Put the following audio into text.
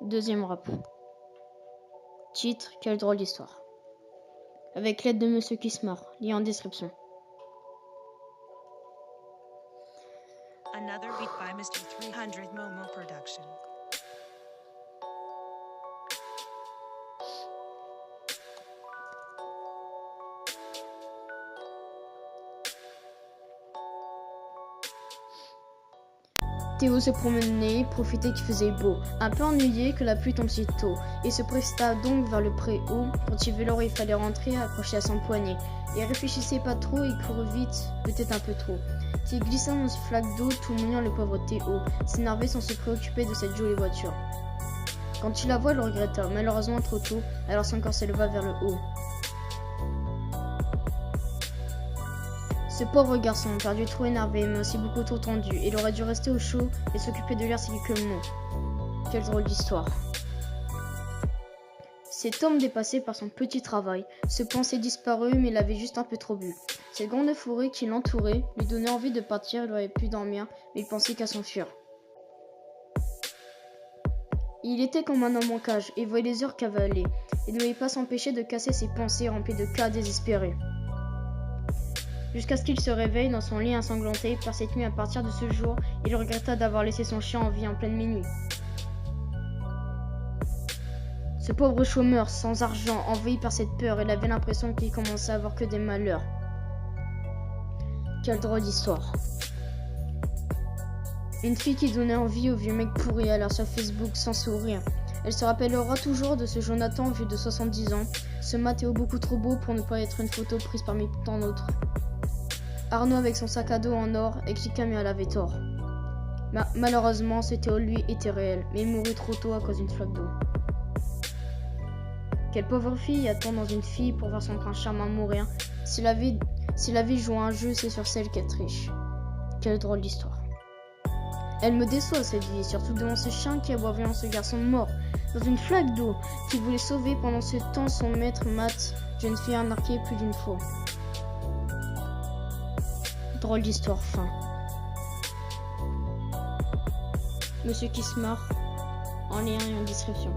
Deuxième rap. Titre, quelle drôle d'histoire. Avec l'aide de Monsieur Kismar, lien en description. Another beat by Mr. 300 Momo Production. Théo se promenait, profitait qu'il faisait beau, un peu ennuyé que la pluie tombe si tôt, et se précipita donc vers le préau, quand il vit l'heure où il fallait rentrer, accroché à son poignet. Il réfléchissait pas trop, il courut vite, peut-être un peu trop. Il glissa dans une flaque d'eau, tout mouillant le pauvre Théo, s'énervait sans se préoccuper de cette jolie voiture. Quand il la voit, il le regretta, malheureusement trop tôt, alors son corps s'éleva vers le haut. Ce pauvre garçon, perdu, trop énervé, mais aussi beaucoup trop tendu, il aurait dû rester au chaud et s'occuper de lire ces quelques mots. Quelle drôle d'histoire. Cet homme dépassé par son petit travail, se pensait disparu, mais il avait juste un peu trop bu. Cette grande forêt qui l'entourait lui donnait envie de partir, il aurait pu dormir, mais il pensait qu'à s'enfuir. Il était comme un homme en cage et voyait les heures cavaler. Il ne pouvait pas s'empêcher de casser ses pensées remplies de cas désespérés. Jusqu'à ce qu'il se réveille dans son lit ensanglanté par cette nuit. À partir de ce jour, il regretta d'avoir laissé son chien en vie en pleine minuit. Ce pauvre chômeur, sans argent, envahi par cette peur, il avait l'impression qu'il commençait à avoir que des malheurs. Quelle drôle d'histoire. Une fille qui donnait envie au vieux mec pourri à l'heure sur Facebook sans sourire. Elle se rappellera toujours de ce Jonathan vieux de 70 ans, ce Mathéo beaucoup trop beau pour ne pas être une photo prise parmi tant d'autres. Arnaud avec son sac à dos en or expliqua mais elle avait tort. Malheureusement, ce Théo lui était réel, mais il mourut trop tôt à cause d'une flaque d'eau. Quelle pauvre fille attend dans une fille pour voir son prince charmant mourir. Si la vie joue un jeu, c'est sur celle qu'elle triche. Quelle drôle d'histoire. Elle me déçoit cette vie, surtout devant ce chien qui aboie en ce garçon mort, dans une flaque d'eau, qui voulait sauver pendant ce temps son maître Matt, jeune fille arnaquée plus d'une fois. Drôle d'histoire, fin. Monsieur Kismar, en lien et en description.